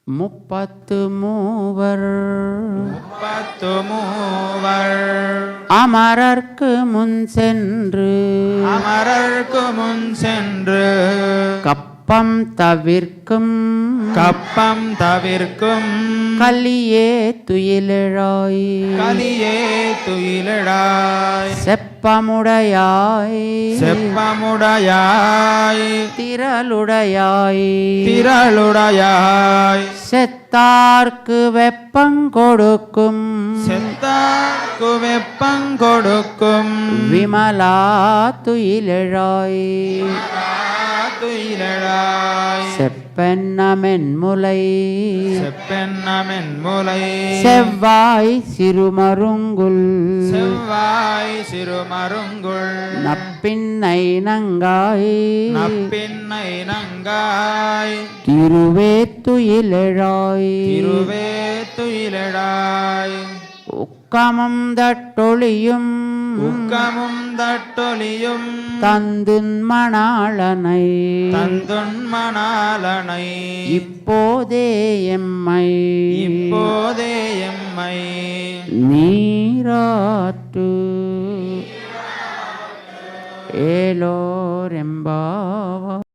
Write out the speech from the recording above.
முப்பத்து மூவர் அமரர்க்கு முன் சென்று கப்பம் தவிர்க்கும் கலியே துயிலெழாய் செப்பமுடையாய் திரளுடையாய் செத்தார்க்கு வெப்பங்கொடுக்கும் விமலா துயிலெழாய் செப்பென்னமென் முலை செவ்வாய் சிறுமருங்குல் நப்பின்னை நங்காய் திருவே துயிலெழாய் உக்கமும் தட்டொழியும் தந்துன் மணாளனை இப்போதே எம்மை நீராட்டு ஏலோரெம்பாவாய்.